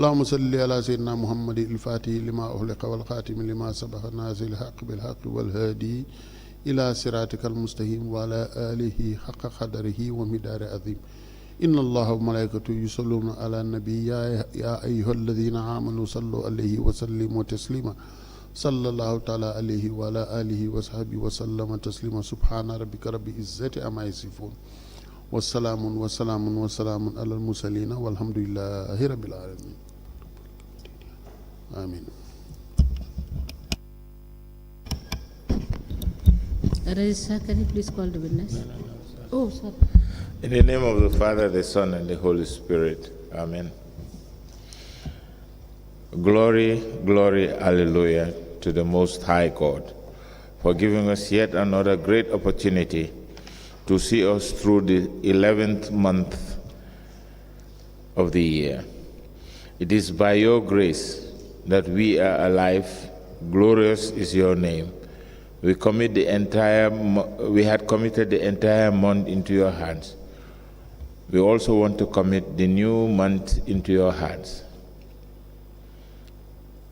اللهم صل على سيدنا محمد الفاتح لما أغلق والخاتم لما سبق ناصر الحق بالحق والهادي إلى صراطك المستقيم وعلى آله حق قدره ومقدار عظيم إن الله وملائكته يصلون على النبي يا أيها الذين آمنوا صلوا عليه وسلموا تسليما صلى الله تعالى عليه وعلى آله وصحبه وسلم تسليما سبحان ربك رب العزة عما يصفون والسلام على المرسلين والحمد لله رب العالمين آمين. Registrar, can you please call the witness? Oh, sorry. In the name of the Father, the Son, and the Holy Spirit. Amen. Glory, glory, hallelujah to the Most High God for giving us yet another great opportunity to see us through the 11th month of the year. It is by your grace that we are alive. Glorious is your name. We had committed the entire month into your hands. We also want to commit the new month into your hands.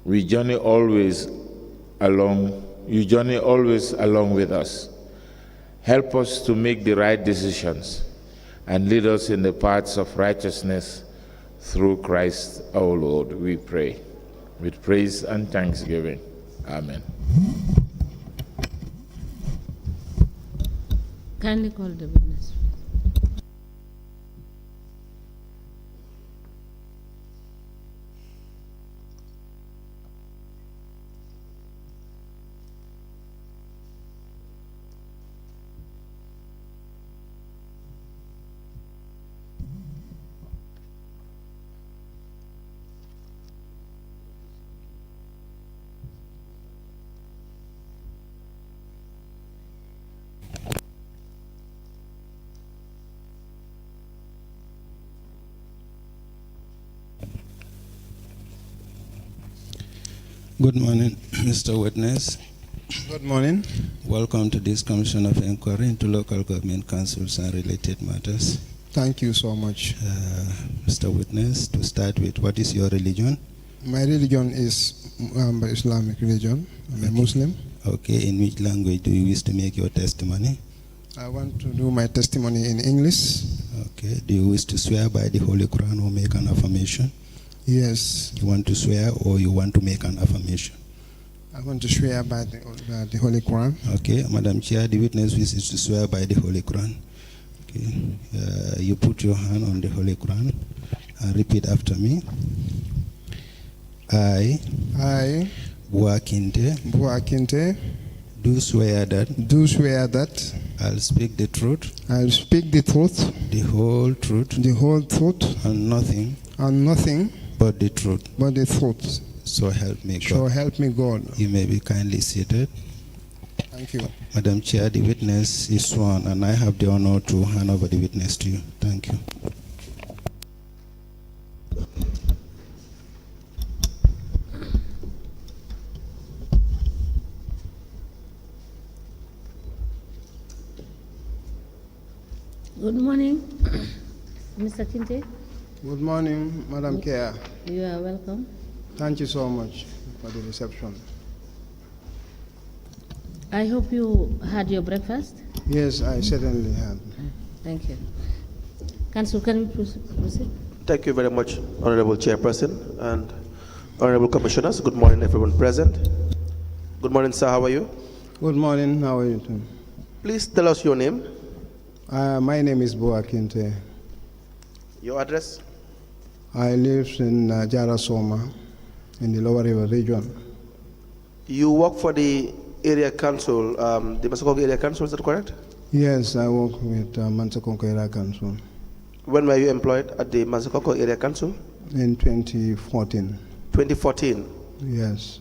You journey always along with us. Help us to make the right decisions and lead us in the paths of righteousness through Christ our Lord, we pray, with praise and thanksgiving. Amen. Kindly call the witness. Good morning, Mr. Witness. Good morning. Welcome to this Commission of Inquiry into Local Government Councils and related matters. Thank you so much. Mr. Witness, to start with, what is your religion? My religion is Islamic religion. I'm a Muslim. Okay, in which language do you wish to make your testimony? I want to do my testimony in English. Okay, do you wish to swear by the Holy Quran or make an affirmation? Yes. You want to swear or you want to make an affirmation? I want to swear by the Holy Quran. Okay, Madam Chair, the witness wishes to swear by the Holy Quran. Okay, you put your hand on the Holy Quran and repeat after me. I, Buakinte, do swear that I'll speak the truth, the whole truth, and nothing but the truth. So help me God. You may be kindly seated. Thank you. Madam Chair, the witness is sworn, and I have the honor to hand over the witness to you. Thank you. Good morning, Mr. Kinte. Good morning, Madam Chair. You are welcome. Thank you so much for the reception. I hope you had your breakfast. Yes, I certainly have. Thank you. Council, can we proceed? Thank you very much, Honorable Chairperson and Honorable Commissioners. Good morning, everyone present. Good morning, sir. How are you? Good morning. How are you doing? Please tell us your name. My name is Buakinte. Your address? I live in Jarasoma, in the Lower River region. You work for the area council, the Massaconco area council, is that correct? Yes, I work with Massaconco area council. When were you employed at the Massaconco area council? In 2014. 2014? Yes.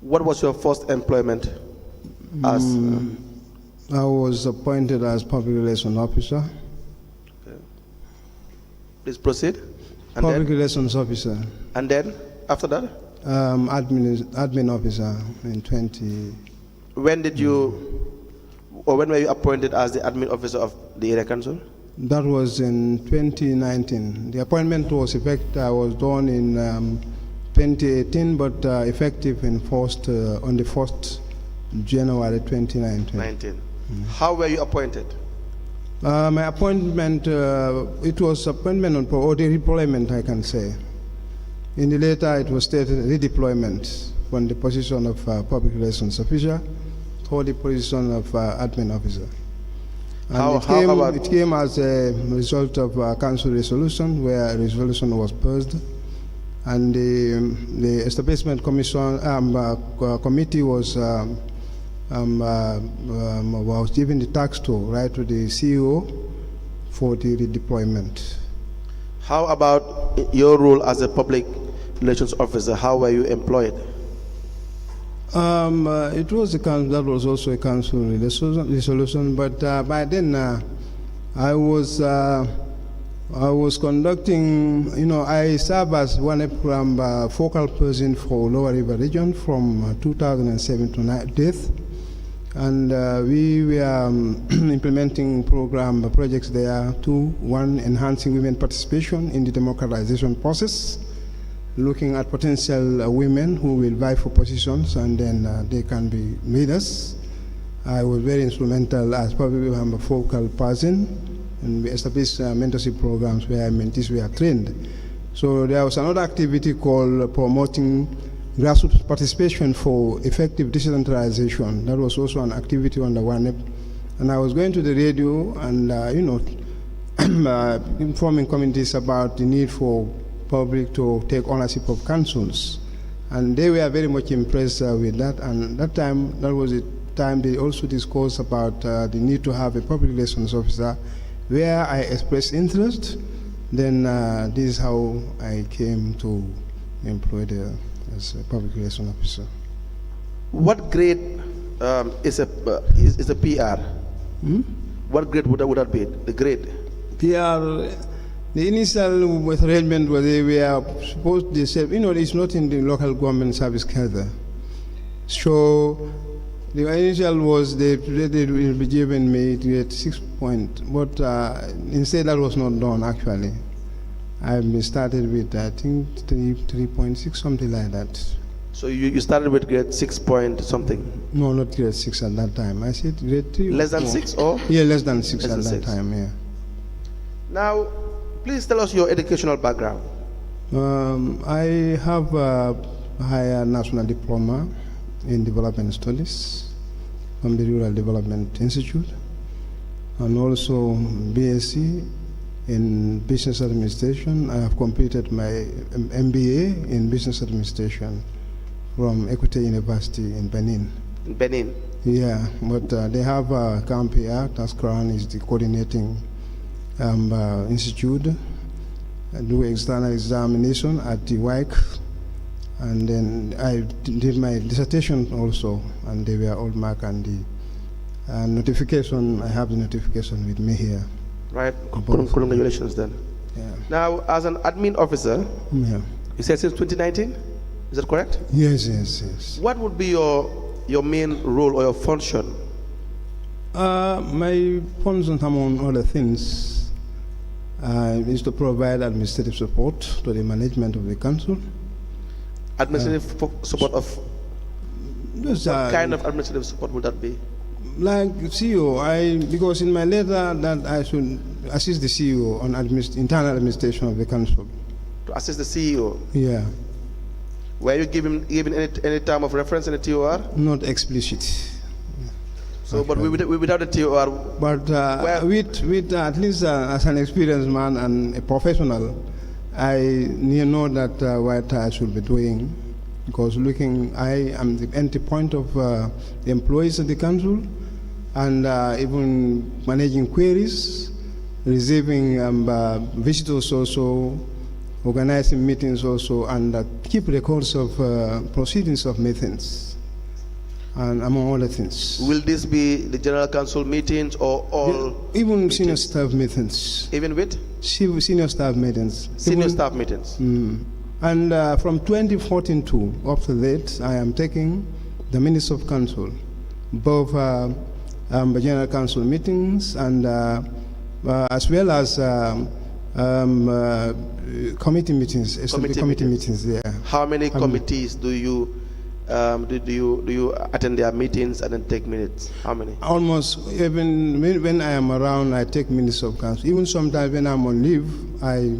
What was your first employment as? I was appointed as public relations officer. Okay. Please proceed. And public then? Relations officer. And then, after that? Admin officer in 20. When did you, or when were you appointed as the admin officer of the area council? That was in 2019. The appointment was done in 2018, but effective on the 1st January 2019. How were you appointed? My appointment, it was appointment or redeployment, I can say. In the letter, it was stated redeployment from the position of public relations officer to the position of admin officer. And it came as a result of a council resolution where a resolution was passed, and the establishment commission committee was given the task to write to the CEO for the redeployment. How about your role as a public relations officer? How were you employed? It was a council, that was also a council resolution, but by then I was conducting, I served as one focal person for Lower River region from 2007 to date, and we were implementing projects there. One, enhancing women participation in the democratization process, looking at potential women who will vie for positions and then they can be leaders. I was very instrumental as probably I'm a focal person, and we established mentorship programs where mentees were trained. So there was another activity called promoting grassroots participation for effective decentralization. That was also an activity on the WANEP. And I was going to the radio and, informing communities about the need for public to take ownership of councils, and they were very much impressed with that. And that was the time they also discussed about the need to have a public relations officer, where I expressed interest. Then this is how I came to employed as a public relations officer. What grade is a PR? What grade would that be? The grade? PR. The initial arrangement was they were supposed to say, it's not in the local government service cadre. So the initial was they will be given me to get 6 points, but instead that was not done actually. I started with, I think, 3.6, something like that. So you started with grade 6 point something? No, not grade 6 at that time. I said grade 3. Less than 6 or? Yeah, less than 6 at that time, yeah. Now, please tell us your educational background. I have a higher national diploma in development studies from the Rural Development Institute, and also BSc in business administration. I have completed my MBA in business administration from Equity University in Benin. In Benin? Yeah, but they have a camp here. Tascran is the coordinating institute. I do external examination at the WIC, and then I did my dissertation also, and they were all marked, and the notification, I have the notification with me here. Right, congratulations then. Yeah. Now, as an admin officer, Yeah. you said since 2019, is that correct? Yes. What would be your main role or your function? My function, among other things, is to provide administrative support to the management of the council. Administrative support of what kind of administrative support would that be? Like CEO, because in my letter that I should assist the CEO on internal administration of the council. To assist the CEO? Yeah. Were you given any term of reference in the TOR? Not explicit. So, but without the TOR? But with at least as an experienced man and a professional, I know that what I should be doing, because I am the entry point of the employees of the council, and even managing queries, receiving visitors also, organizing meetings also, and keep records of proceedings of meetings, and among other things. Will this be the general council meetings or all? Even meetings? senior staff meetings. Even with? Senior staff meetings. Senior staff meetings. And from 2014 to up to date, I am taking the minutes of council, both the general council meetings and as well as committee meetings, committee meetings. Yeah. How many committees do you attend their meetings and then take minutes? How many? Almost, even when I am around, I take minutes of council. Even sometimes when I'm on leave, I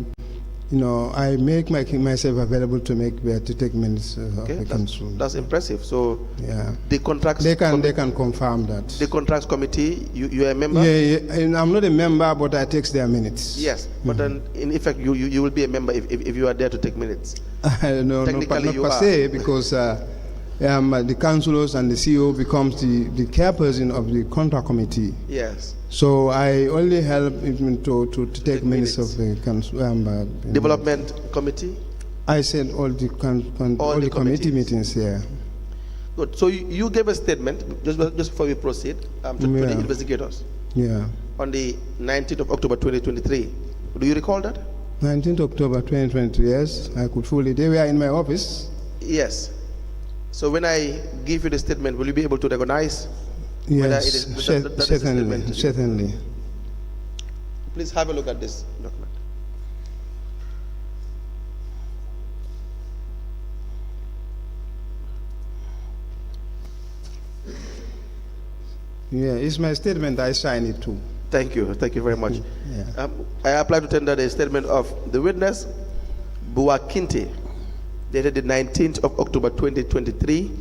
make myself available to take minutes of the council. That's impressive. So yeah, the contracts they can confirm that. The contracts committee, you are a member? Yeah, and I'm not a member, but I take their minutes. Yes, but then in effect you will be a member if you are there to take minutes. No, not per se, because the councillors and the CEO becomes the chairperson of the contract committee. Yes. So I only help him to take minutes of the council. Development committee? I said all the committee meetings here. Good. So you gave a statement just before we proceed to the investigators. Yeah. On the 19th of October 2023. Do you recall that? 19th October 2023. Yes, I could fully. They were in my office. Yes. So when I give you the statement, will you be able to recognize? Yes, certainly. Please have a look at this document. Yeah, it's my statement. I sign it too. Thank you. Thank you very much. Yeah. I apply to tender the statement of the witness, Bua Kinte, dated the 19th of October 2023,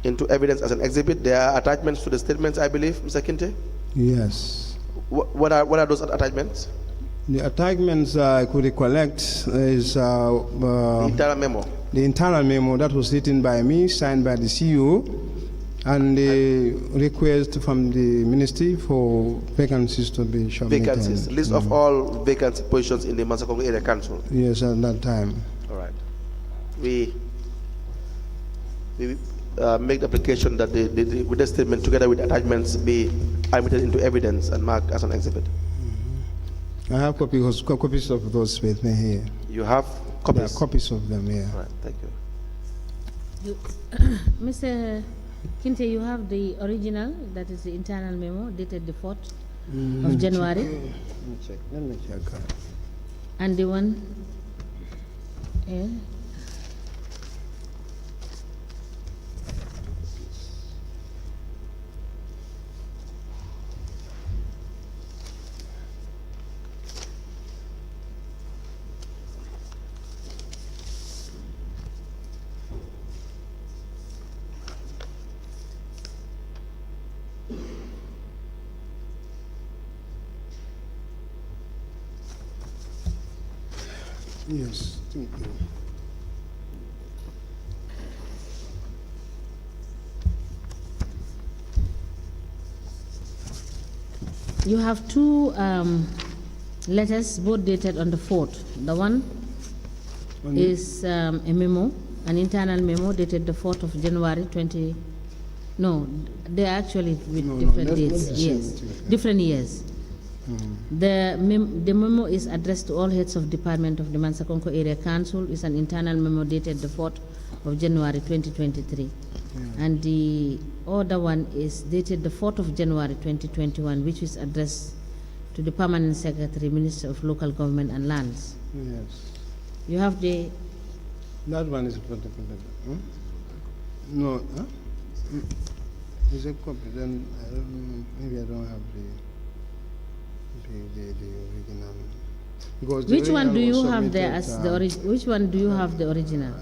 into evidence as an exhibit. There are attachments to the statements, I believe, Mr. Kinte? Yes. What are those attachments? The attachments I could recollect is the internal memo. The internal memo that was written by me, signed by the CEO, and the request from the ministry for vacancies to be submitted. Vacancies, list of all vacancy positions in the Mansakongo Area Council. Yes, at that time. All right. We make the application that with the statement together with attachments be admitted into evidence and marked as an exhibit. I have copies of those with me here. You have copies? There are copies of them here. All right, thank you. Mr. Kinte, you have the original, that is the internal memo, dated the 4th of January. Let me check. And the one, yeah. Yes, thank you. You have two letters, both dated on the 4th. The one is a memo, an internal memo dated the 4th of January 20. No, they're actually with different dates. Yes, different years. The memo is addressed to all heads of department of the Mansakonko Area Council. It's an internal memo dated the 4th of January 2023. And the other one is dated the 4th of January 2021, which is addressed to the Permanent Secretary, Minister of Local Government and Lands. Yes. You have the... That one is... No, huh? Is a copy, then I don't know, maybe I don't have the original. Because which one do you have there as the original? Which one do you have the original?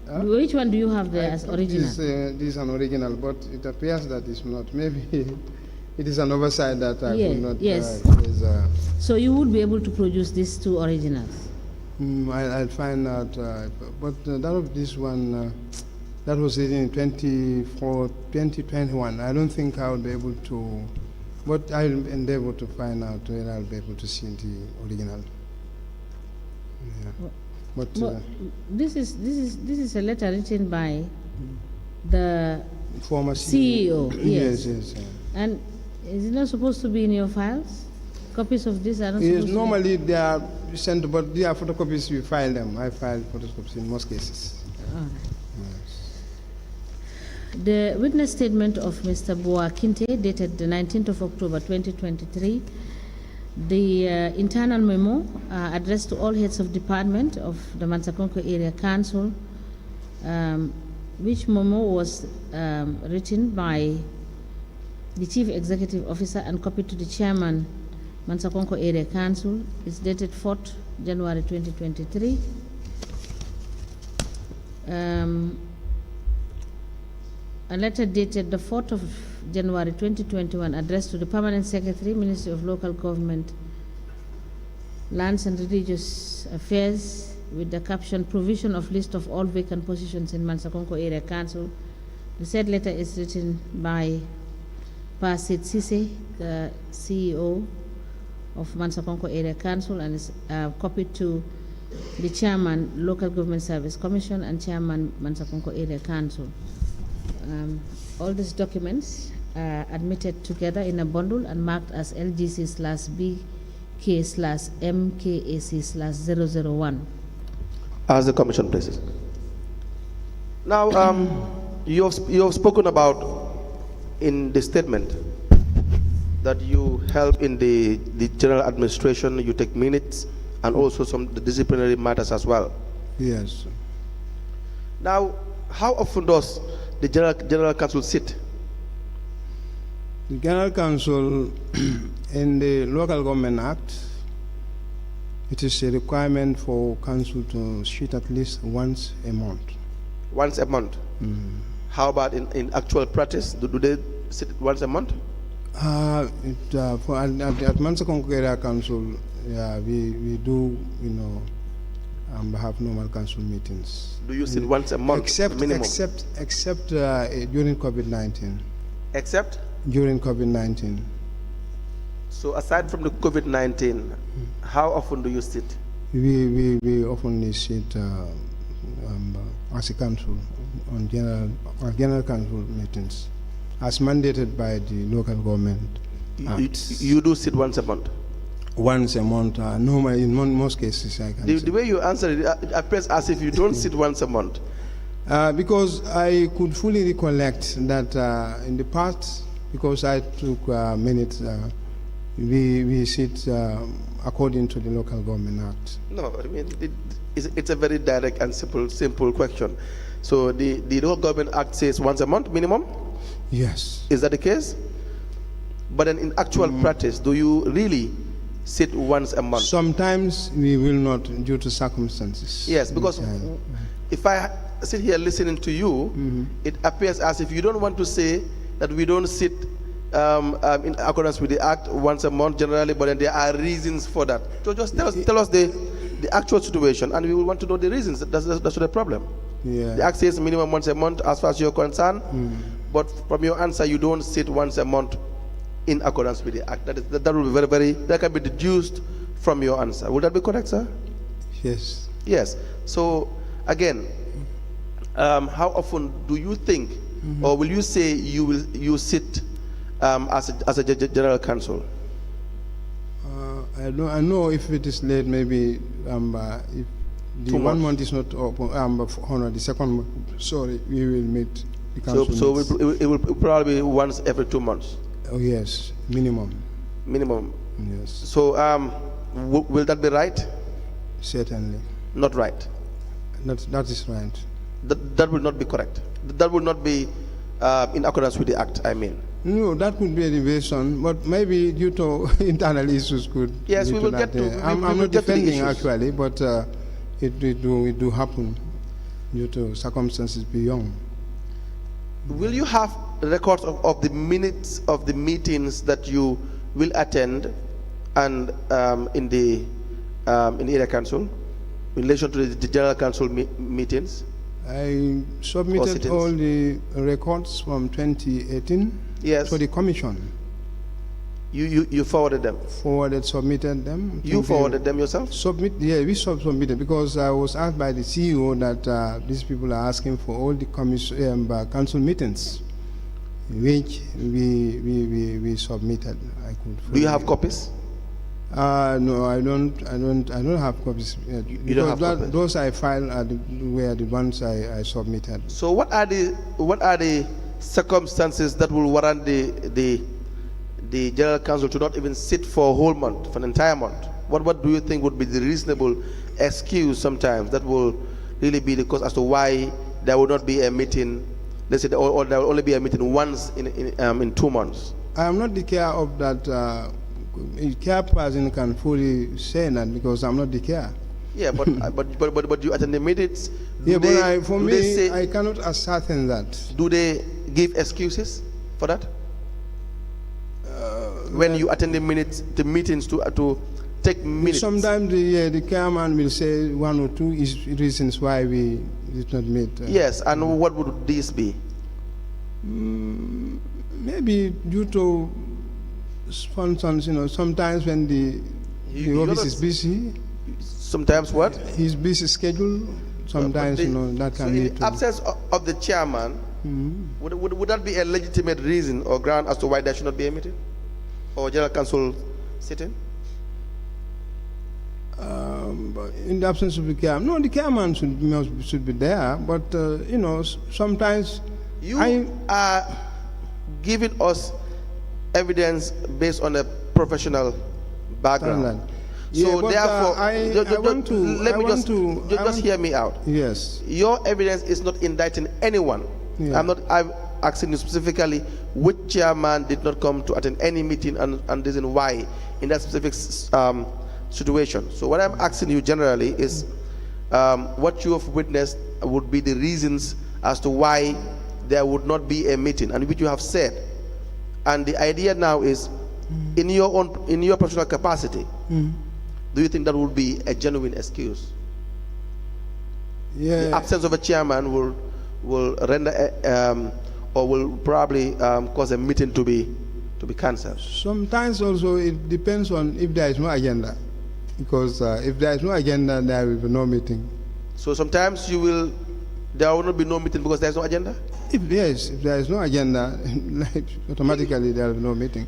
Which one do you have there as original? This is an original, but it appears that it's not. Maybe it is an oversight that I could not. Yes. So you would be able to produce these two originals. I'll find out. But that of this one. That was in 2021. I don't think I will be able to, but I'll endeavor to find out whether I'll be able to see the original. Yeah. But this is a letter written by the former CEO. Yes. And is it not supposed to be in your files? Copies of this are not supposed normally they are sent, but they are photocopies. We file them. I file photocopies in most cases. All right. The witness statement of Mr. Boa Kinte, dated the 19th of October 2023, the internal memo addressed to all heads of department of the Mansakonko Area Council, which memo was written by the Chief Executive Officer and copied to the Chairman, Mansakonko Area Council, is dated 4th January 2023. A letter dated the 4th of January 2021 addressed to the Permanent Secretary, Ministry of Local Government, Lands and Religious Affairs, with the caption, provision of list of all vacant positions in Mansakonko Area Council. The said letter is written by Pasit Sise, the CEO of Mansakonko Area Council, and is copied to the Chairman, Local Government Service Commission, and Chairman, Mansakonko Area Council. All these documents are admitted together in a bundle and marked as LGC/BK/MKAC/001. As the Commission places. Now, you have spoken about in the statement that you help in the general administration, you take minutes, and also some the disciplinary matters as well. Yes. Now, how often does the General Council sit? The General Council in the Local Government Act, it is a requirement for council to sit at least once a month. Once a month? How about in actual practice? Do they sit once a month? At Mansakonko Area Council, yeah, we do, have normal council meetings. Do you sit once a month minimum? Except during COVID-19. Except? During COVID-19. So aside from the COVID-19, how often do you sit? We often sit as a council on general council meetings, as mandated by the local government acts. You do sit once a month? Once a month, normally in most cases I can. The way you answer it appears as if you don't sit once a month. Because I could fully recollect that in the past, because I took minutes, we sit according to the Local Government Act. No, I mean, it's a very direct and simple question. So the Local Government Act says once a month minimum? Yes. Is that the case? But then in actual practice, do you really sit once a month? Sometimes we will not due to circumstances. Yes, because if I sit here listening to you, it appears as if you don't want to say that we don't sit in accordance with the Act once a month generally, but then there are reasons for that. So just tell us the actual situation, and we will want to know the reasons. That's the problem. Yeah. The Act says minimum once a month as far as you're concerned, but from your answer, you don't sit once a month in accordance with the Act. That will be that can be deduced from your answer. Would that be correct, sir? Yes. Yes. So again, how often do you think, or will you say you sit as a general council? I know if it is late, maybe if the 1 month is not open, the second month, sorry, we will meet the council. So it will probably be once every 2 months. Oh yes, minimum. Minimum. Yes. So will that be right? Certainly. Not right. That is right. That will not be correct. That will not be in accordance with the Act, I mean. No, that could be a deviation, but maybe due to internal issues could. Yes, we will get to. I'm not defending actually, but it do happen due to circumstances beyond. Will you have records of the minutes of the meetings that you will attend, and in the area council, in relation to the general council meetings? I submitted all the records from 2018 to the commission. You forwarded them? Submitted them. You forwarded them yourself? Yeah, we submitted, because I was asked by the CEO that these people are asking for all the council meetings, which we submitted. Do you have copies? No, I don't have copies yet. You don't have copies? Those I filed were the ones I submitted. So what are the circumstances that will warrant the General Counsel to not even sit for a whole month, for an entire month? What do you think would be the reasonable excuse sometimes that will really be the cause as to why there will not be a meeting, let's say, or there will only be a meeting once in 2 months? I am not the care of that. A care person can fully say that because I'm not the care. Yeah, but you attend the meetings. Yeah, but I cannot ascertain that. Do they give excuses for that? When you attend the meetings to take minutes. Sometimes the chairman will say 1 or 2 reasons why we did not meet. Yes, and what would these be? Maybe due to functions, sometimes when the office is busy. Sometimes what? His busy schedule. Sometimes, that can lead to. In the absence of the chairman, would that be a legitimate reason or ground as to why there should not be a meeting? Or General Counsel sitting? But in the absence of the chairman, no, the chairman should be there. But sometimes you are giving us evidence based on a professional background. So therefore, just hear me out. Yes. Your evidence is not indicting anyone. Yeah. I'm asking you specifically which chairman did not come to attend any meeting and reason why in that specific situation. So what I'm asking you generally is what you have witnessed would be the reasons as to why there would not be a meeting, and which you have said. And the idea now is, in your professional capacity, do you think that would be a genuine excuse? Yeah. The absence of a chairman will render or will probably cause a meeting to be cancelled. Sometimes also it depends on if there is no agenda, because if there is no agenda, there will be no meeting. So sometimes there will not be no meeting because there is no agenda? If there is no agenda, automatically there will be no meeting.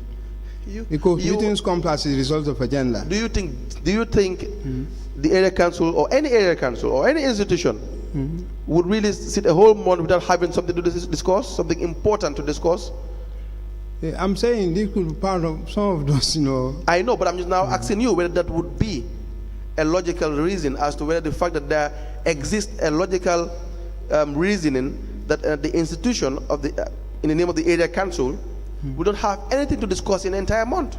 Because meetings come as a result of agenda. Do you think the area council or any area council or any institution would really sit a whole month without having something to discuss, something important to discuss? Yeah, I'm saying this could be part of some of those, I know, but I'm just now asking you whether that would be a logical reason as to whether the fact that there exists a logical reasoning that the institution of in the name of the area council we don't have anything to discuss in the entire month.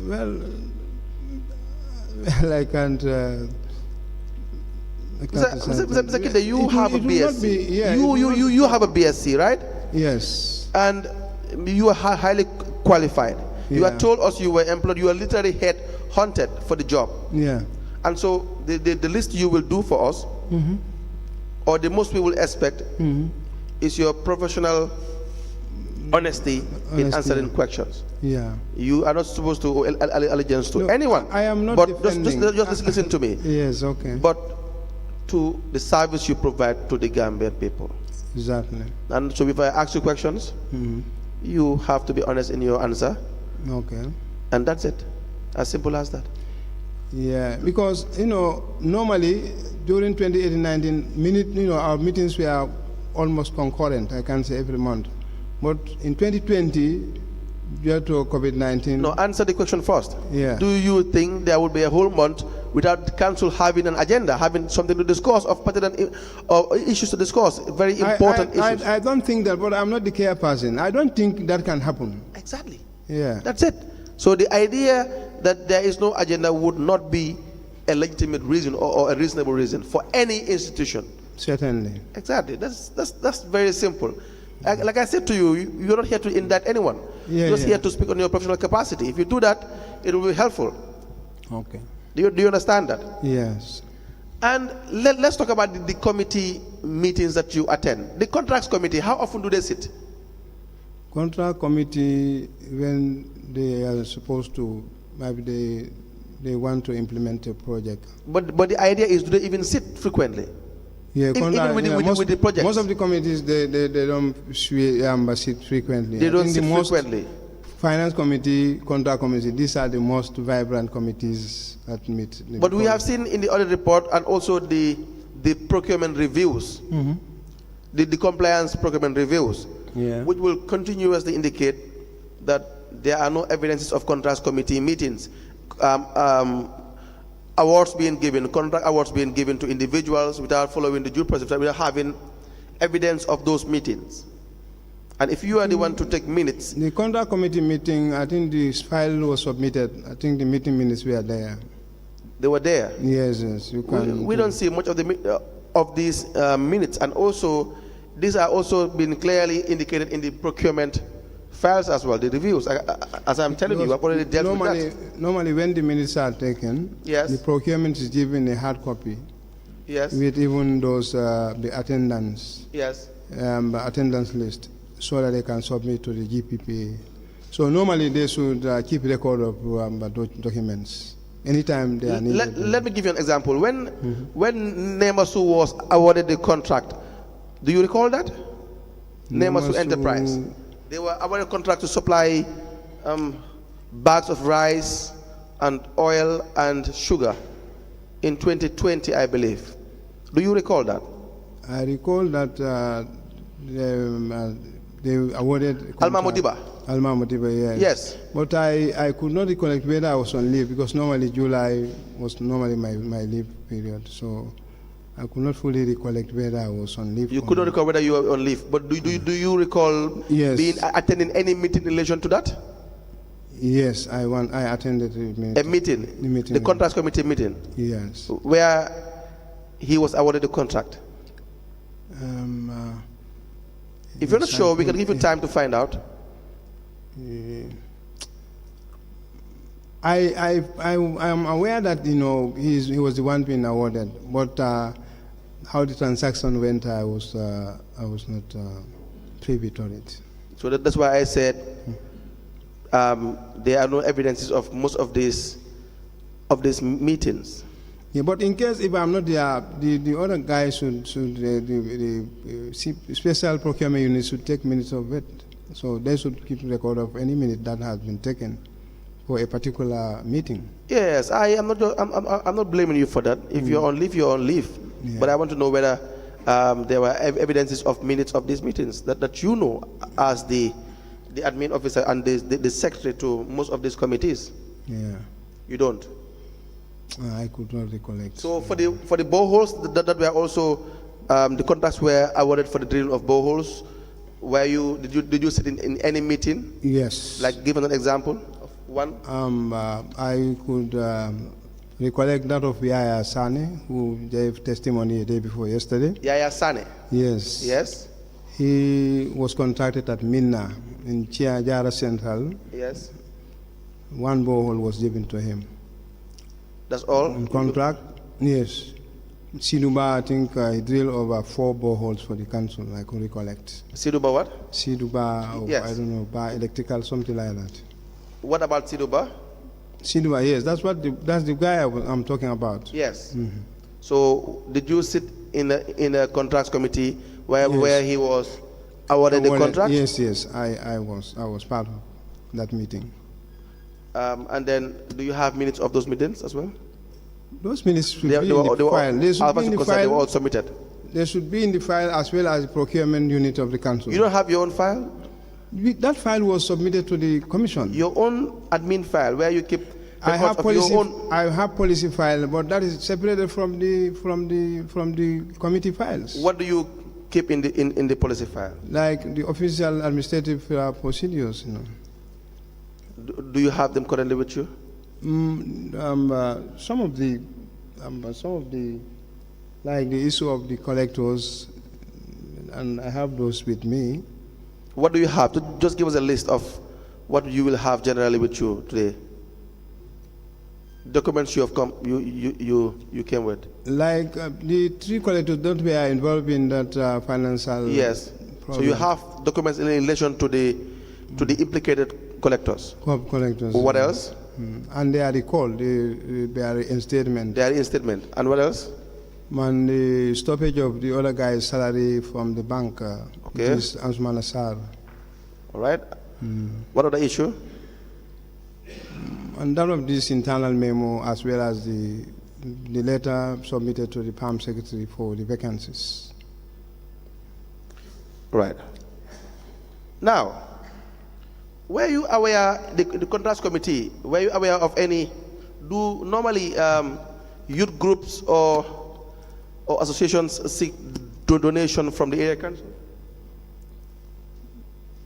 Well, I can't. Mr. Kinde, you have a BSc. You have a BSc, right? Yes. And you are highly qualified. Yeah. You are told us you were employed. You are literally hunted for the job. Yeah. And so the least you will do for us, or the most we will expect, is your professional honesty in answering questions. Yeah. You are not supposed to owe allegiance to anyone. I am not. But defending. just listen to me. Yes. Okay. But to the service you provide to the Gambian people. Exactly. And so if I ask you questions, you have to be honest in your answer. Okay. And that's it. As simple as that. Yeah, because normally during 2018-19, our meetings were almost concurrent. I can say every month. But in 2020, due to COVID-19. No, answer the question first. Yeah. Do you think there will be a whole month without the council having an agenda, having something to discuss, of pertinent issues to discuss, very important issues? I don't think that, but I'm not the care person. I don't think that can happen. Exactly. Yeah. That's it. So the idea that there is no agenda would not be a legitimate reason or a reasonable reason for any institution. Certainly. Exactly. That's very simple. Like I said to you, you're not here to indict anyone. You're just here to speak on your professional capacity. If you do that, it will be helpful. Okay. Do you understand that? Yes. And let's talk about the committee meetings that you attend. The contracts committee, how often do they sit? Contract committee, when they are supposed to, maybe they want to implement a project. But the idea is, do they even sit frequently? Yeah, even with the projects. Most of the committees, they don't sit frequently. They don't sit frequently. Finance committee, contract committee, these are the most vibrant committees that meet. But we have seen in the audit report and also the procurement reviews, the compliance procurement reviews, which will continuously indicate that there are no evidences of contract committee meetings, awards being given, contract awards being given to individuals without following the due process, without having evidence of those meetings. And if you are the one to take minutes. The contract committee meeting, I think this file was submitted. I think the meeting minutes were there. They were there? Yes, yes. You can. We don't see much of these minutes. And also, these are also been clearly indicated in the procurement files as well, the reviews. As I'm telling you, I've already dealt with that. Normally, when the minutes are taken, yes, the procurement is given a hard copy. Yes. With even those, the attendance. Yes. Attendance list, so that they can submit to the GPPA. So normally they should keep record of documents anytime they are needed. Let me give you an example. When Nemasu was awarded the contract, do you recall that? Nemasu Enterprise. They were awarded a contract to supply bags of rice and oil and sugar in 2020, I believe. Do you recall that? I recall that they awarded Alma Modiba. Alma Modiba, yes. Yes. But I could not recollect whether I was on leave, because normally July was normally my leave period. So I could not fully recollect whether I was on leave. You could not recall whether you were on leave. But do you recall attending any meeting in relation to that? Yes, I attended a meeting. The contract committee meeting. Yes. Where he was awarded the contract. If you're not sure, we can give you time to find out. I am aware that he was the one being awarded, but how the transaction went, I was not privy to it. So that's why I said there are no evidences of most of these meetings. Yeah, but in case if I'm not there, the other guys the special procurement unit should take minutes of it. So they should keep record of any minute that has been taken for a particular meeting. Yes, I'm not blaming you for that. If you're on leave, you're on leave. Yeah. But I want to know whether there were evidences of minutes of these meetings that you know as the admin officer and the secretary to most of these committees. Yeah. You don't. I could not recollect. So for the boreholes that were also the contracts were awarded for the drilling of boreholes. Did you sit in any meeting? Yes. Like, give an example of one. I could recollect that of Yaya Sane, who gave testimony a day before yesterday. Yaya Sane. Yes. Yes. He was contracted at Minna in Chiajara Central. Yes. One borehole was given to him. That's all? On contract, yes. Siduba, I think he drilled over 4 boreholes for the council, I could recollect. Siduba what? Siduba, yes. I don't know, bar electrical, something like that. What about Siduba? Siduba, yes, that's the guy I'm talking about. Yes. So did you sit in a contracts committee where he was awarded the contract? Yes, I was part of that meeting. And then, do you have minutes of those meetings as well? Those minutes should be in the file. They were all submitted. They should be in the file as well as the procurement unit of the council. You don't have your own file? That file was submitted to the commission. Your own admin file, where you keep I have policy file, but that is separated from the committee files. What do you keep in the policy file? Like the official administrative procedures, Do you have them currently with you? Some of the, like the issue of the collectors, and I have those with me. What do you have? Just give us a list of what you will have generally with you today. Documents you have you came with. Like the 3 collectors that were involved in that financial. Yes. Problem. So you have documents in relation to the implicated collectors. Collectors. What else? And they are recalled. They are in statement. They are in statement. And what else? And the stoppage of the other guy's salary from the bank. Okay. Which is Ansman Asar. All right. What other issue? And none of this internal memo, as well as the letter submitted to the PAM secretary for the vacancies. Right. Now, were you aware, the contracts committee, were you aware of any, do normally youth groups or associations seek donation from the area council?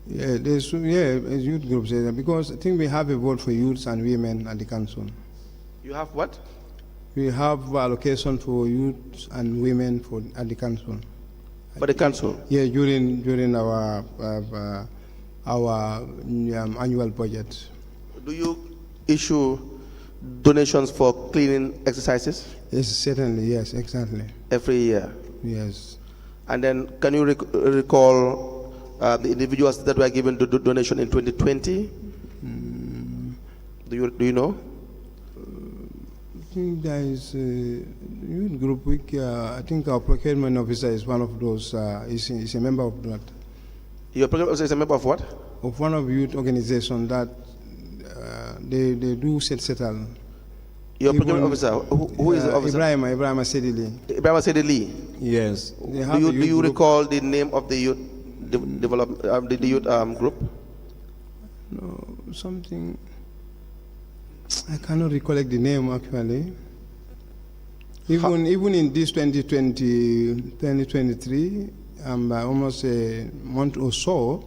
Yeah, there's youth groups there, because I think we have a vote for youths and women at the council. You have what? We have allocation for youths and women at the council. For the council? Yeah, during our annual budget. Do you issue donations for cleaning exercises? Yes, certainly, yes, exactly. Every year? Yes. And then can you recall the individuals that were given the donation in 2020? Do you know? I think there is a youth group. I think our procurement officer is one of those. Is a member of that. Your procurement officer is a member of what? Of one of youth organization that they do settle. Your procurement officer, who is the officer? Ibrahim Sedili. Ibrahim Sedili. Yes. Do you recall the name of the youth the youth group? No, something. I cannot recollect the name actually. Even in this 2023, almost a month or so,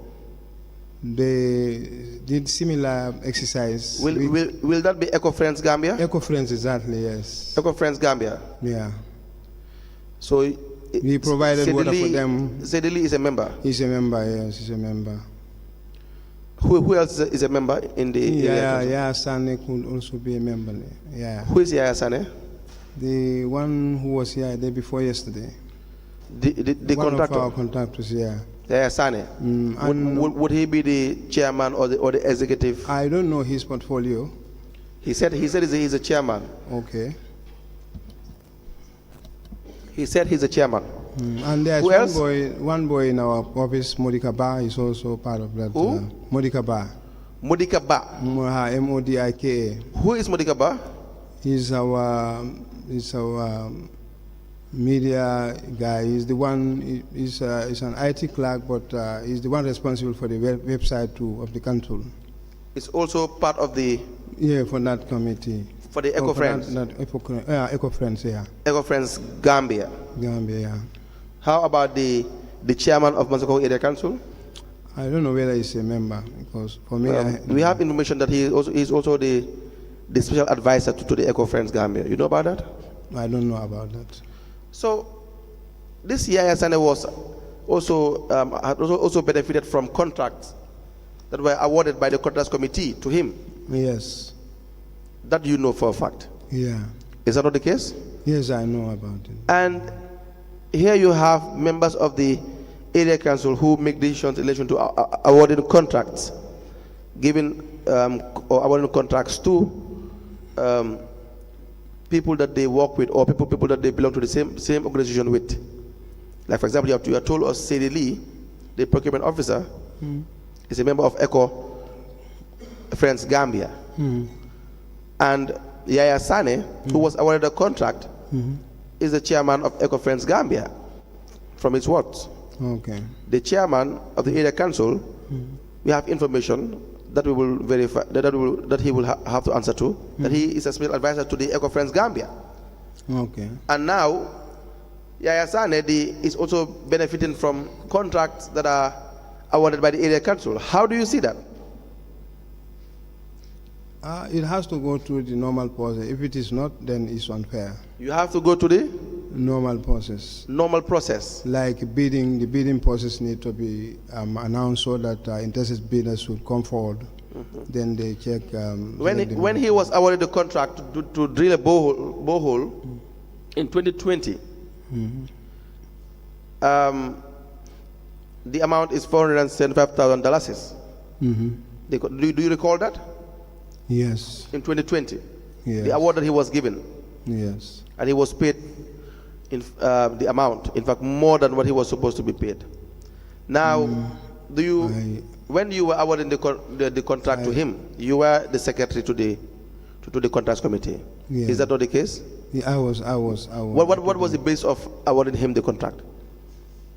they did similar exercise. Will that be Eco Friends Gambia? Eco Friends, exactly, yes. Eco Friends Gambia. Yeah. So we provided water for them. Sedili is a member. He's a member, yes, he's a member. Who else is a member in the area? Yeah, Sane could also be a member. Yeah. Who is Yaya Sane? The one who was here the day before yesterday. The one contractor? of our contractors, yeah. Yaya Sane. Would he be the chairman or the executive? I don't know his portfolio. He said he's a chairman. Okay. He said he's a chairman. And there's Who else? one boy in our office, Modika Ba, is also part of that. Who? Modika Ba. Modika Ba. Modika. Who is Modika Ba? He's our media guy. He's the one. He's an IT clerk, but he's the one responsible for the website too of the council. It's also part of the. Yeah, for that committee. For the Eco Friends. Eco Friends, yeah. Eco Friends Gambia. Gambia, yeah. How about the chairman of Masako Area Council? I don't know whether he's a member, because for me, we have information that he is also the special advisor to the Eco Friends Gambia. You know about that? I don't know about that. So this Yaya Sane was also benefited from contracts that were awarded by the contracts committee to him. Yes. That you know for a fact. Yeah. Is that not the case? Yes, I know about it. And here you have members of the area council who make decisions in relation to awarding contracts, giving or awarding contracts to people that they work with, or people that they belong to the same organization with. Like for example, you have told us Sadie Lee, the procurement officer, is a member of Eco Friends Gambia. And Yaya Sane, who was awarded a contract, is the chairman of Eco Friends Gambia, from his words. Okay. The chairman of the area council, we have information that we will verify, that he will have to answer to, that he is a special advisor to the Eco Friends Gambia. Okay. And now, Yaya Sane is also benefiting from contracts that are awarded by the area council. How do you see that? It has to go through the normal process. If it is not, then it's unfair. You have to go to the normal process. Normal process. Like the bidding process need to be announced so that interested bidders should come forward. Then they check. When he was awarded the contract to drill a borehole in 2020, the amount is $475,000. Do you recall that? Yes. In 2020, yes. The award that he was given. Yes. And he was paid in the amount, in fact, more than what he was supposed to be paid. Now, do you when you were awarding the contract to him, you were the secretary to the contracts committee. Yeah. Is that not the case? Yeah, I was. What was the base of awarding him the contract?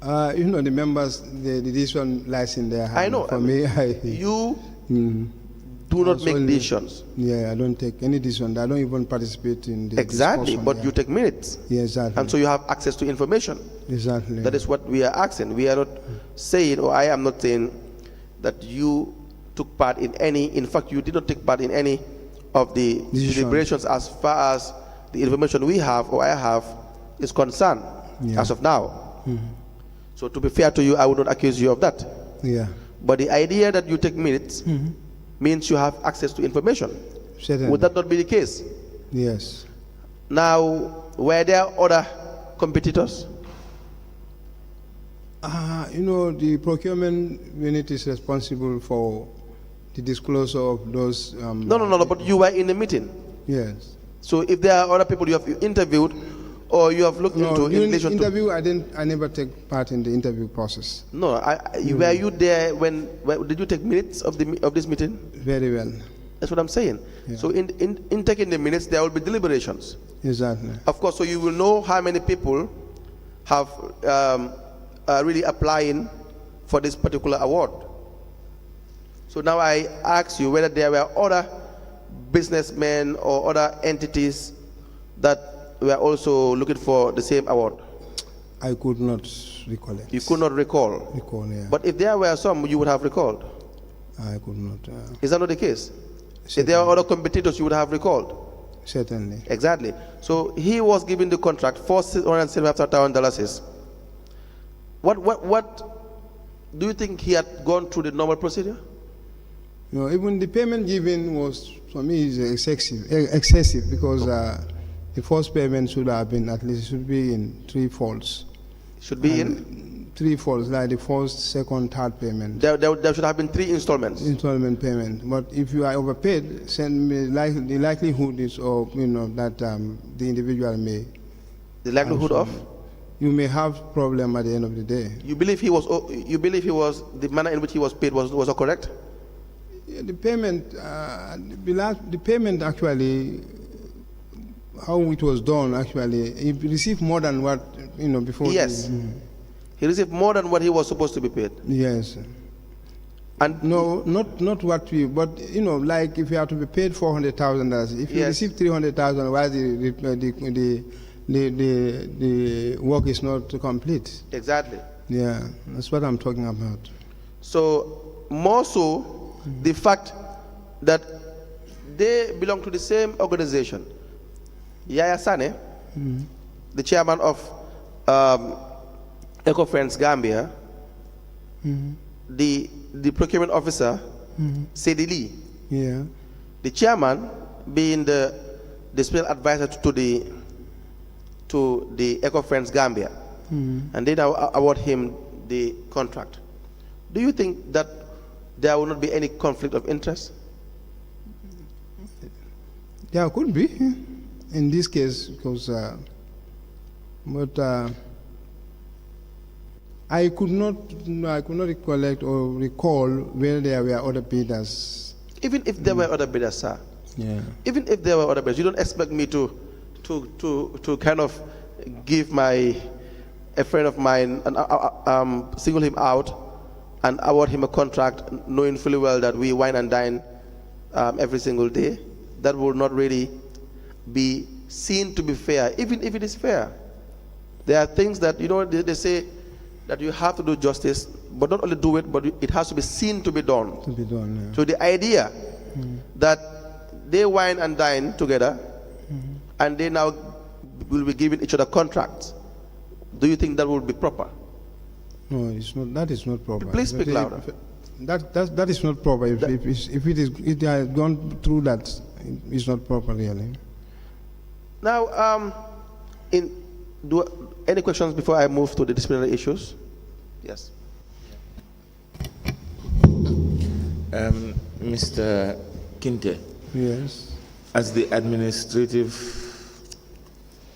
You know, the members, the decision lies in their hands. I know. For me, you do not make decisions. Yeah, I don't take any decision. I don't even participate in the Exactly, discussion, but yeah. you take minutes. Yeah, exactly. And so you have access to information. Exactly. That is what we are asking. We are not saying, or I am not saying, that you took part in any. In fact, you did not take part in any of the deliberations as far as the information we have or I have is concerned, as of now. So to be fair to you, I would not accuse you of that. Yeah. But the idea that you take minutes means you have access to information. Certainly. Would that not be the case? Yes. Now, were there other competitors? You know, the procurement unit is responsible for the disclosure of those. No, but you were in the meeting. Yes. So if there are other people you have interviewed or you have looked into in relation interview, I never take part in the interview process. No, were you there when did you take minutes of this meeting? Very well. That's what I'm saying. Yeah. So in taking the minutes, there will be deliberations. Exactly. Of course, so you will know how many people have really applying for this particular award. So now I ask you whether there were other businessmen or other entities that were also looking for the same award. I could not recollect. You could not recall. Yeah. But if there were some, you would have recalled. I could not. Is that not the case? Certainly. If there were other competitors, you would have recalled. Certainly. Exactly. So he was given the contract for $675,000. What do you think he had gone through the normal procedure? No, even the payment given was, for me, is excessive because the first payment should have been, at least should be in 3 folds. Should be in 3 folds, like the first, second, third payment. There should have been 3 installments. Installment payment. But if you are overpaid, send me the likelihood is, or that the individual may. The likelihood of? You may have problem at the end of the day. You believe he was the manner in which he was paid was not correct? Yeah, the payment actually, how it was done actually, he received more than what before. Yes, he received more than what he was supposed to be paid. Yes. And no, not what we, but like if you have to be paid $400,000, if you receive $300,000, why the work is not complete? Exactly. Yeah, that's what I'm talking about. So more so, the fact that they belong to the same organization. Yaya Sane, the chairman of Eco Friends Gambia, the procurement officer, Sedi Lee, the chairman being the special advisor to the Eco Friends Gambia, and they now award him the contract. Do you think that there will not be any conflict of interest? There could be, in this case, because, but I could not recollect or recall where there were other bidders. Even if there were other bidders, sir. Yeah. Even if there were other bidders, you don't expect me to kind of give a friend of mine and single him out and award him a contract, knowing fully well that we wine and dine every single day. That will not really be seen to be fair, even if it is fair. There are things that, they say that you have to do justice, but not only do it, but it has to be seen to be done. To be done, yeah. So the idea that they wine and dine together and they now will be giving each other contracts, do you think that would be proper? No, it's not. That is not proper. Please speak louder. That is not proper. If it has gone through that, it's not proper really. Now, any questions before I move to the disciplinary issues? Yes. Mr. Kinte. Yes. As the administrative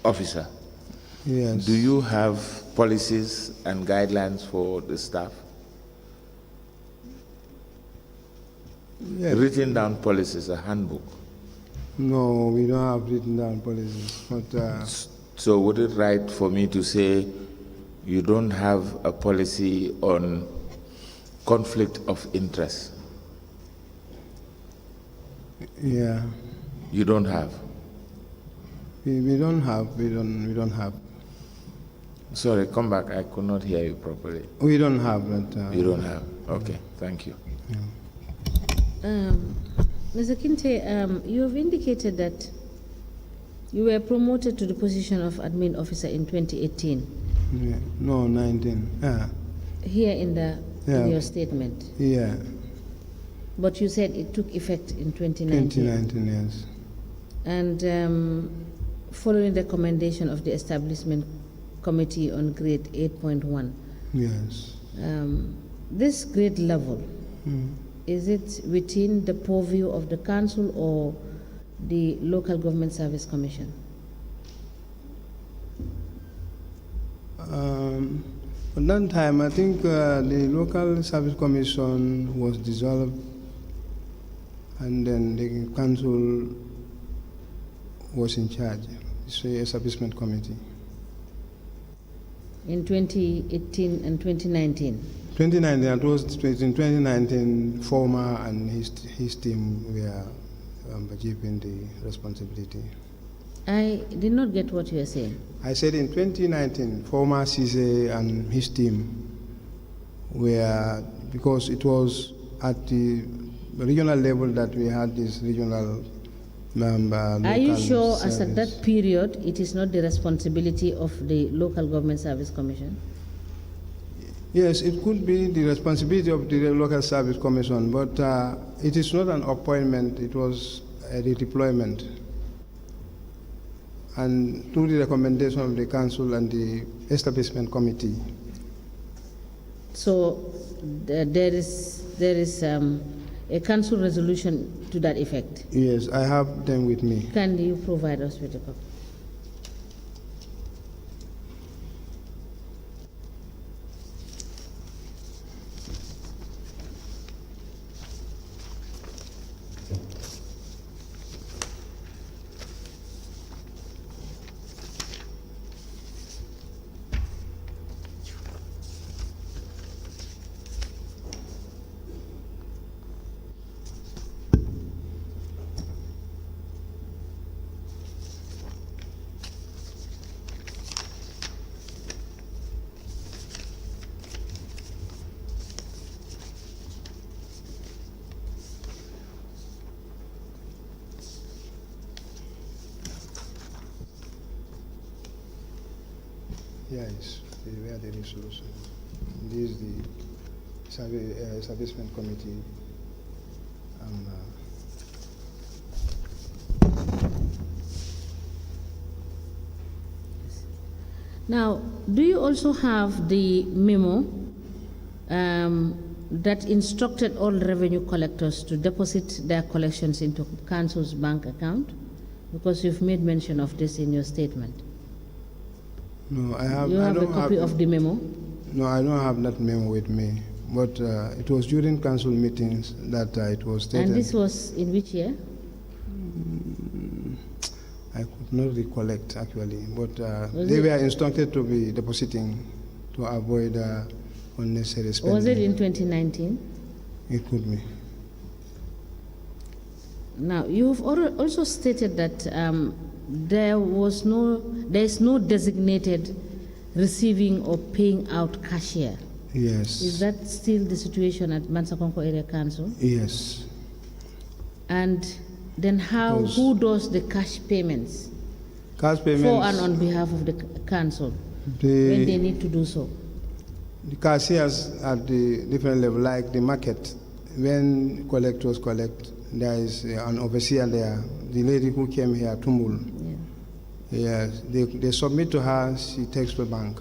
officer, yes. Do you have policies and guidelines for the staff? Yes. Written down policies, a handbook. No, we don't have written down policies. But So would it right for me to say you don't have a policy on conflict of interest? yeah, You don't have. we don't have. We don't have. Sorry, come back. I could not hear you properly. We don't have that. You don't have. Okay, thank you. Mr. Kinte, you have indicated that you were promoted to the position of admin officer in 2018. Yeah. No, 19. Yeah. Here in your statement. Yeah. But you said it took effect in 2019. 2019, yes. And following the recommendation of the establishment committee on grade 8.1. Yes. This grade level, is it within the purview of the council or the local government service commission? At that time, I think the local service commission was dissolved, and then the council was in charge. It's a establishment committee. In 2018 and 2019? 2019, it was in 2019, Former and his team were keeping the responsibility. I did not get what you are saying. I said in 2019, Former Cisse and his team were, because it was at the regional level that we had this regional member. Are you sure as at that period it is not the responsibility of the local government service commission? Yes, it could be the responsibility of the local service commission, but it is not an appointment, it was a redeployment. And through the recommendation of the council and the establishment committee. So there is a council resolution to that effect? Yes, I have them with me. Can you provide us with a copy? Yes, we had the resolution. This is the establishment committee. Now, do you also have the memo that instructed all revenue collectors to deposit their collections into council's bank account? Because you've made mention of this in your statement. No, I have. You have a copy of the memo? No, I don't have that memo with me. But it was during council meetings that it was stated. And this was in which year? I could not recollect actually, but they were instructed to be depositing to avoid unnecessary spending. Was it in 2019? It could be. Now, you've also stated that there is no designated receiving or paying out cashier. Yes. Is that still the situation at Mansakonko Area Council? Yes. And then who does the cash payments? Cash payments for and on behalf of the council when they need to do so? The cashiers at the different level, like the market, when collectors collect, there is an overseer there, the lady who came here, Tumbul. Yeah. Yes, they submit to her, she takes to the bank.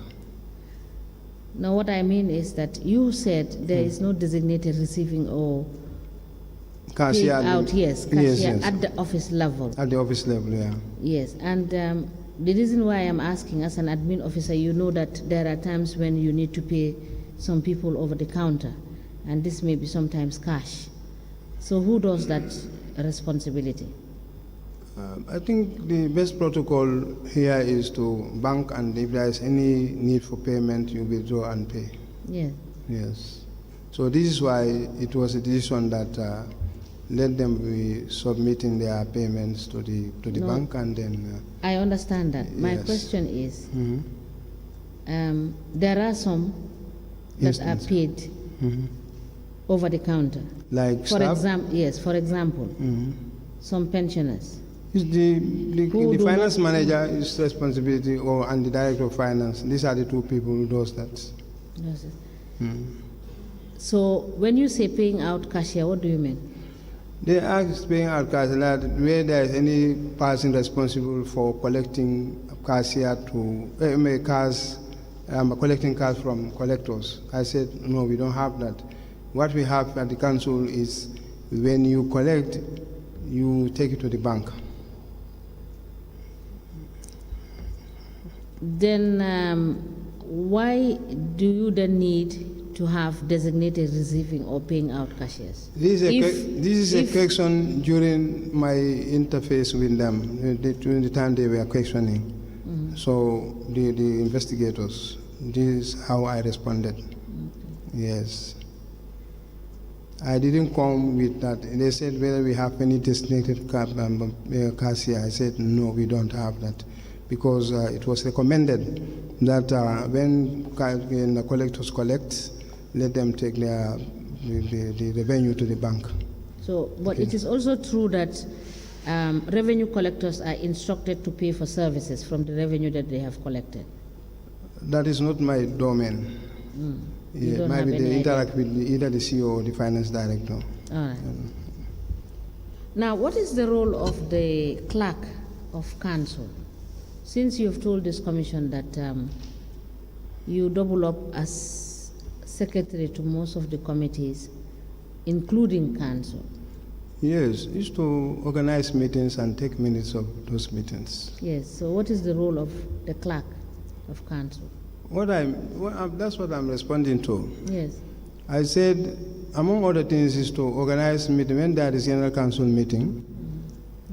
Now what I mean is that you said there is no designated receiving or cashier out, cashier at the office level. At the office level, yeah. Yes, and the reason why I'm asking, as an admin officer, you know that there are times when you need to pay some people over the counter, and this may be sometimes cash. So who does that responsibility? I think the best protocol here is to bank, and if there is any need for payment, you withdraw and pay. Yes. Yes. So this is why it was a decision that let them be submitting their payments to the No. bank, and then. I understand that. My Yes. question is, Mhm. there are some that are Instance. paid Mhm. over the counter. Like For staff. example, yes, for example, Mhm. some pensioners. It's Who the do finance not- manager is responsibility, and the director of finance. These are the two people who does that. Yes, yes. Mm. So when you say paying out cashier, what do you mean? They are paying out cash that where there is any person responsible for collecting cash here to cash, collecting cash from collectors. I said no, we don't have that. What we have at the council is when you collect, you take it to the bank. Then why do you then need to have designated receiving or paying out cashiers? This is a if- question during my interface with them, during the time they were questioning. So the investigators, this is how I responded. Yes. I didn't come with that. They said whether we have any designated cashier. I said no, we don't have that, because it was recommended that when the collectors collect, let them take the revenue to the bank. So, but it is also true that revenue collectors are instructed to pay for services from the revenue that they have collected. That is not my domain. You Yeah, don't have maybe any they idea. interact with either the CEO or the finance director. All right. Now, what is the role of the clerk of council? Since you have told this commission that you double up as secretary to most of the committees, including council. Yes, it's to organize meetings and take minutes of those meetings. Yes, so what is the role of the clerk of council? That's what I'm responding to. Yes. I said, among other things, is to organize meeting. When there is general council meeting,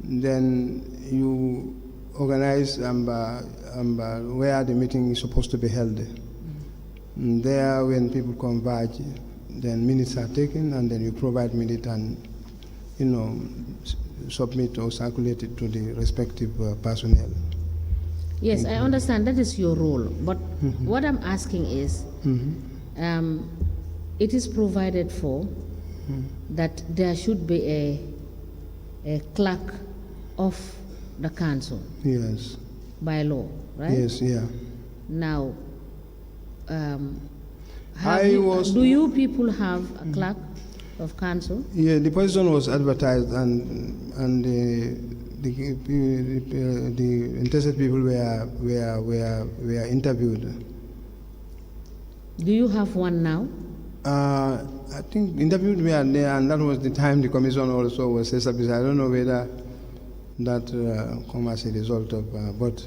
then you organize where the meeting is supposed to be held. And there, when people converge, then minutes are taken, and then you provide minute and submit or circulate it to the respective personnel. Yes, I understand that is your role, but what I'm asking is, it is provided for that there should be a clerk of the council. Yes. By law, right? Yes, yeah. Now, do you people have a clerk of council? Yeah, the position was advertised, and the interested people were interviewed. Do you have one now? I think interviewed were there, and that was the time the commission also was established. I don't know whether that come as a result of, but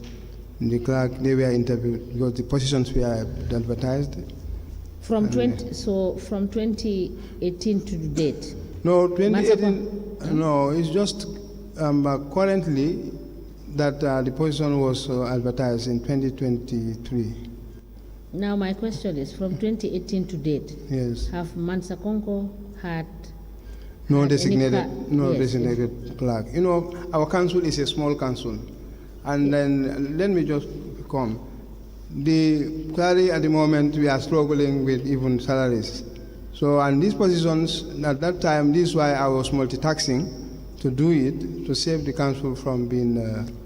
the clerk, they were interviewed because the positions were advertised. From 2018 to the date? No, 2018, no, it's just currently that the position was advertised in 2023. Now my question is, from 2018 to date, Yes. have Mansa Konko had No any designated clerk. You know, our council is a small council. And then let me just come. The clergy at the moment, we are struggling with even salaries. So, and these positions, at that time, this is why I was multitasking to do it, to save the council from being...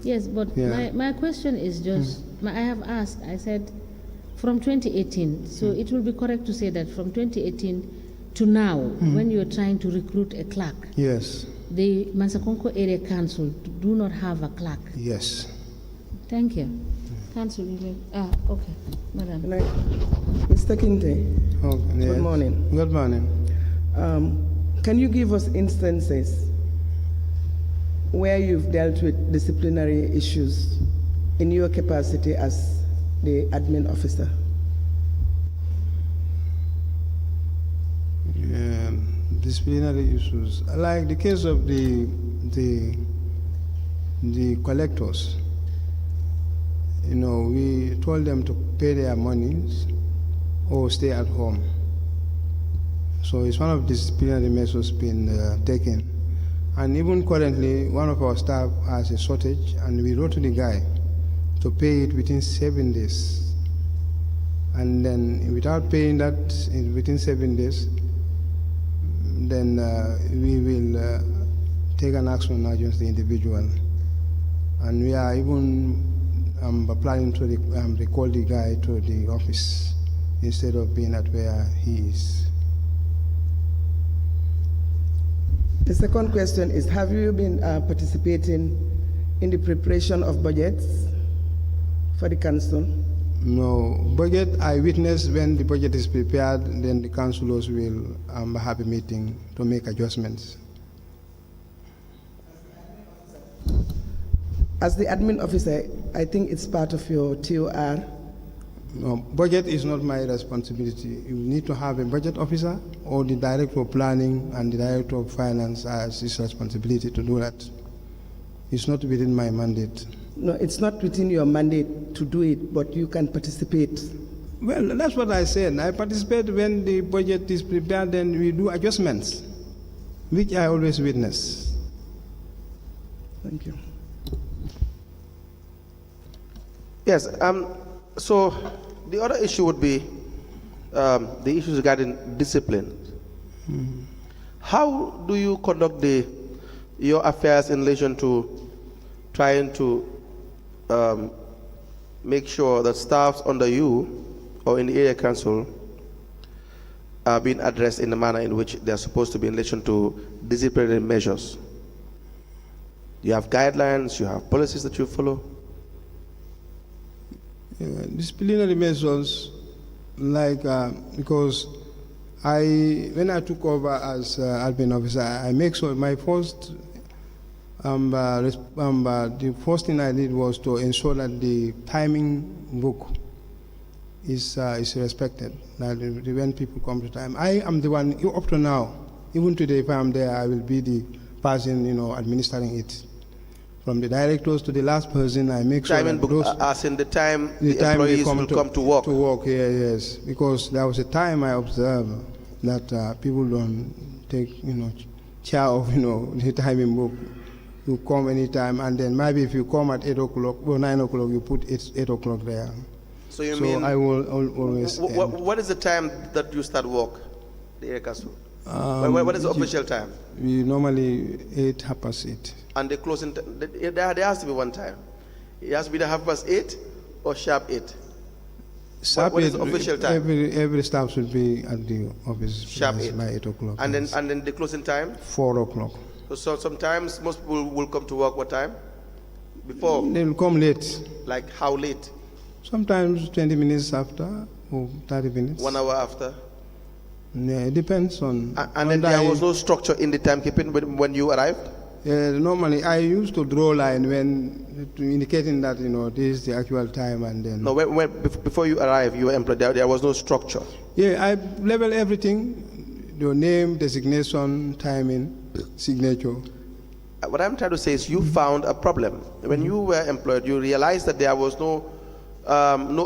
Yes, but my question is just, I have asked, I said, from 2018, so it will be correct to say that from 2018 to now, when you're trying to recruit a clerk, Yes. the Mansakonko Area Council do not have a clerk. Yes. Thank you. Council, okay, Madam. Mr. Kinte, Okay, good morning. Good morning. Can you give us instances where you've dealt with disciplinary issues in your capacity as the admin officer? Disciplinary issues, like the case of the collectors. You know, we told them to pay their monies or stay at home. So it's one of the disciplinary measures being taken. And even currently, one of our staff has a shortage, and we wrote to the guy to pay it within 7 days. And then without paying that within 7 days, then we will take an action against the individual. And we are even planning to recall the guy to the office instead of being at where he is. The second question is, have you been participating in the preparation of budgets for the council? No, budget, I witness when the budget is prepared, then the councillors will have a meeting to make adjustments. As the admin officer, I think it's part of your TOR. No, budget is not my responsibility. You need to have a budget officer or the director of planning and the director of finance as his responsibility to do that. It's not within my mandate. No, it's not within your mandate to do it, but you can participate. Well, that's what I said. I participate when the budget is prepared, then we do adjustments, which I always witness. Thank you. Yes, so the other issue would be the issues regarding discipline. How do you conduct your affairs in relation to trying to make sure that staffs under you or in the area council are being addressed in the manner in which they are supposed to be in relation to disciplinary measures? You have guidelines, you have policies that you follow? Disciplinary measures, like because when I took over as admin officer, I make sure my first the first thing I did was to ensure that the timing book is respected. That when people come to time, I am the one up to now. Even today, if I am there, I will be the person administering it. From the directors to the last person, I make sure Timing that book, as in the time employees will come to work. To work, yes. Because there was a time I observed that people don't take, care of, the timing book. You come anytime, and then maybe if you come at 8 o'clock or 9 o'clock, you put 8 o'clock there. So you mean I will always. What is the time that you start work, the area council? What is the official time? We normally 8:30. And the closing there has to be one time. It has to be the 8:30 or sharp 8. What is the official time? Every staff should be at the office sharp by 8 o'clock. And then the closing time? 4 o'clock. So sometimes most people will come to work what time? Before? They will come late. Like how late? Sometimes 20 minutes after or 30 minutes. 1 hour after? Yeah, it depends on. And then there was no structure in the timekeeping when you arrived? Normally, I used to draw a line indicating that this is the actual time, and then. No, before you arrived, you were employed. There was no structure. Yeah, I level everything: your name, designation, timing, signature. What I'm trying to say is, you found a problem when you were employed. You realized that there was no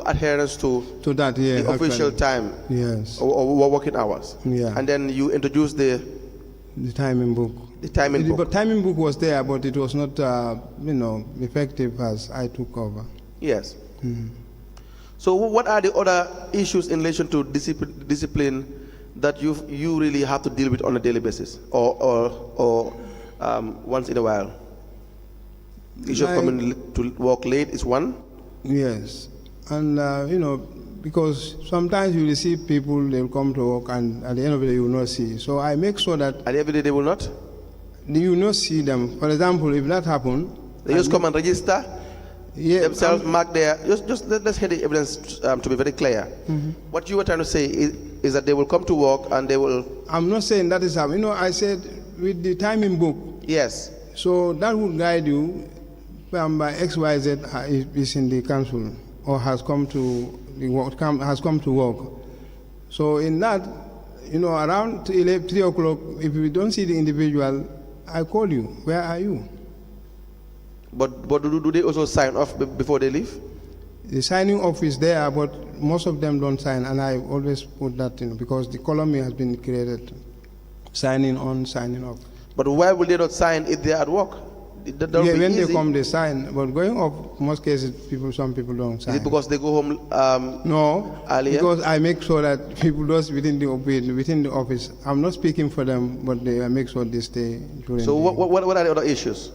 adherence to that, yeah, the official time, yes, or working hours, yeah, and then you introduced the timing book. The timing book. But timing book was there, but it was not effective as I took over. Yes. So what are the other issues in relation to discipline that you really have to deal with on a daily basis, or once in a while? Issue of coming to work late is one. Yes, and because sometimes you will see people, they will come to work, and at the end of the day you will not see. So I make sure that at the end of the day they will not. You will not see them. For example, if that happens, they just come and register. Yeah, themselves mark there. Just let's hear the evidence to be very clear. What you were trying to say is that they will come to work and they will. I'm not saying that is how. I said with the timing book. Yes. So that will guide you. By XYZ is in the council or has come to work. So in that, around 3 o'clock, if we don't see the individual, I call you. Where are you? But do they also sign off before they leave? The signing off is there, but most of them don't sign, and I always put that in because the column has been created. Signing on, signing off. But why will they not sign if they are at work? When they come, they sign. But going off, most cases, some people don't sign. Is it because they go home no, earlier? Because I make sure that people just within the office. I'm not speaking for them, but I make sure they stay during. So what are the other issues?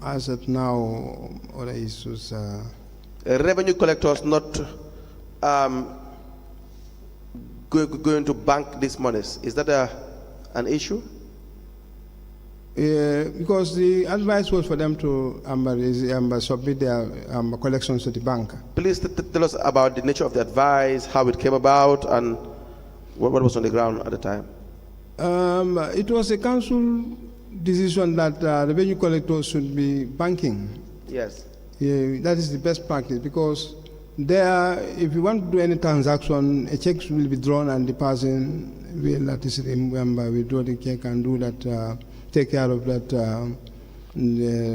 As of now, other issues. Revenue collectors not going to bank these monies. Is that an issue? Because the advice was for them to submit their collections to the bank. Please tell us about the nature of the advice, how it came about, and what was on the ground at the time. It was a council decision that revenue collectors should be banking. Yes. That is the best practice because if you want to do any transaction, a check will be drawn and the person will remember, withdraw the check and do that. Take care of that,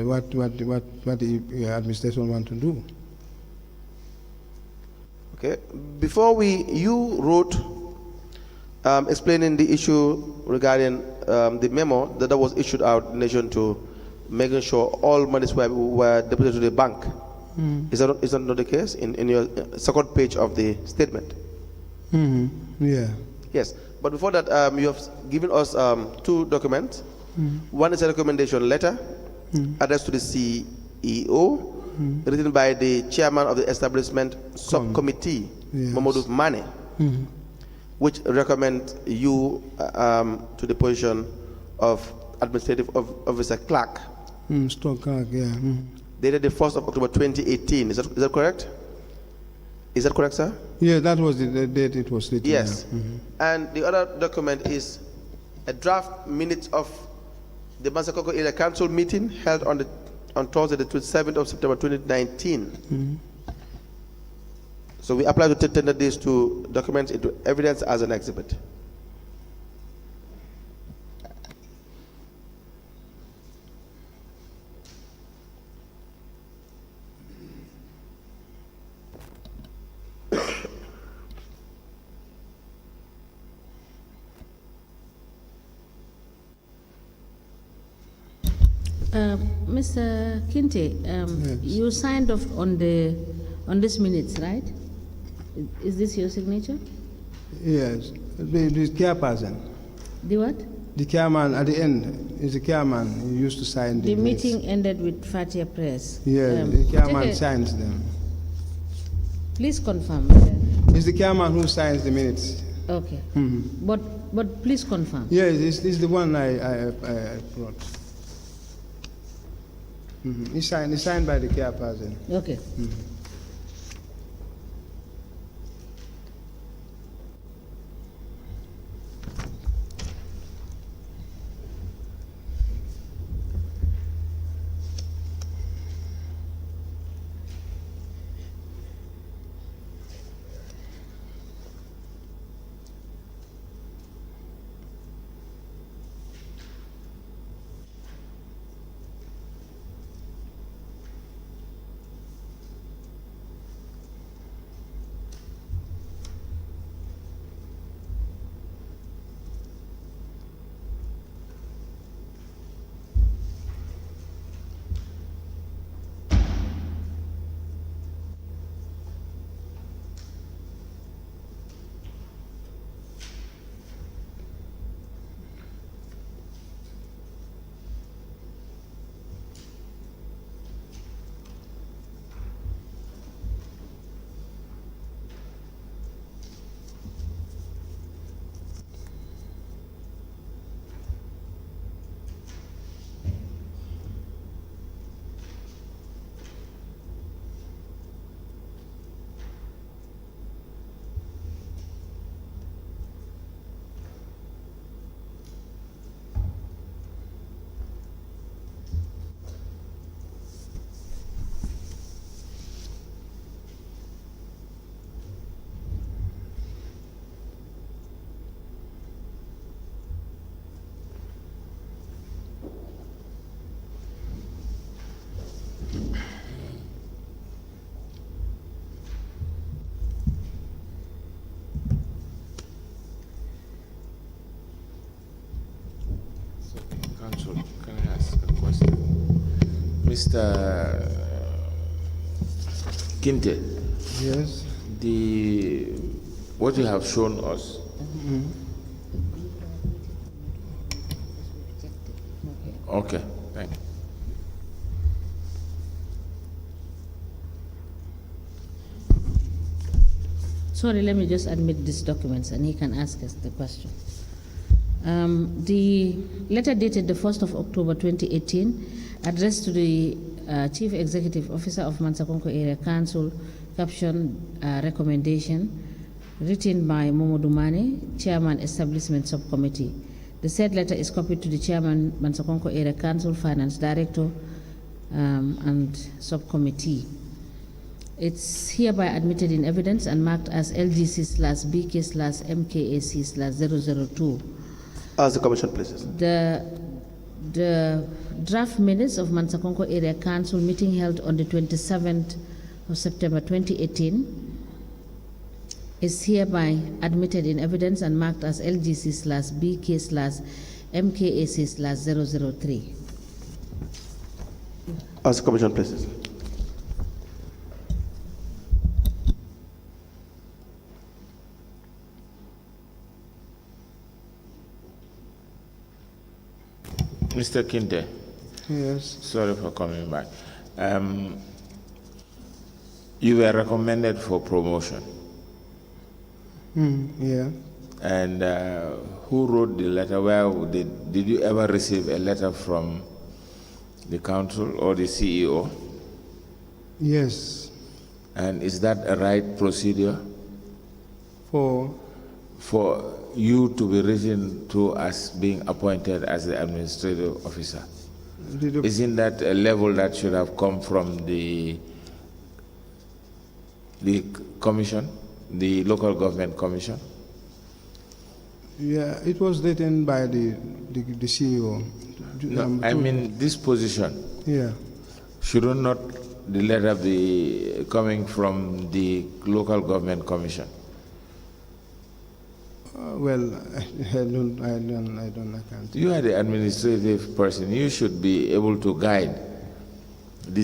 what the administration want to do. Okay. Before you wrote explaining the issue regarding the memo that was issued out in relation to making sure all monies were deposited to the bank. Is that not the case in your second page of the statement? Yeah. Yes. But before that, you have given us 2 documents. One is a recommendation letter addressed to the CEO, written by the chairman of the establishment subcommittee, Mamadou Mane, which recommend you to the position of administrative officer clerk. Store clerk, yeah. Dated the 1st of October 2018. Is that correct? Is that correct, sir? Yeah, that was the date it was written. Yes. And the other document is a draft minutes of the Masakoko Area Council meeting held on Thursday, the 27th of September 2019. So we apply to tender these 2 documents into evidence as an exhibit. Mr. Kinte, yes. You signed off on this minutes, right? Is this your signature? Yes. The chairperson. The what? The chairman at the end is the chairman. He used to sign the minutes. Meeting ended with Fatia prayers. Yeah, the chairman signs them. Please confirm. It's the chairman who signs the minutes. Okay. But please confirm. Yes, this is the one I brought. It's signed by the chairperson. Okay. Council, can I ask a question? Mr. Kinte, Yes. what you have shown us, okay, thank you. Sorry, let me just admit these documents and he can ask us the question. The letter dated the 1st of October 2018, addressed to the Chief Executive Officer of Mansakonko Area Council, caption recommendation, written by Momo Dumane, Chairman Establishment Subcommittee. The said letter is copied to the Chairman Mansakonko Area Council, Finance Director, and Subcommittee. It's hereby admitted in evidence and marked as LGC/BK/MKAC/002. As the Commission places. The draft minutes of Mansakonko Area Council meeting held on the 27th of September 2018 is hereby admitted in evidence and marked as LGC/BK/MKAC/003. As the Commission places. Mr. Kinte. Yes. Sorry for coming back. You were recommended for promotion. Yeah. And who wrote the letter? Where did you ever receive a letter from the council or the CEO? Yes. And is that a right procedure? For you to be written to as being appointed as the administrative officer? Isn't that a level that should have come from the commission, the local government commission? Yeah, it was written by the CEO. No, I mean this position. Yeah. Should not the letter be coming from the local government commission? Well, I can't. You are the administrative person. You should be able to guide the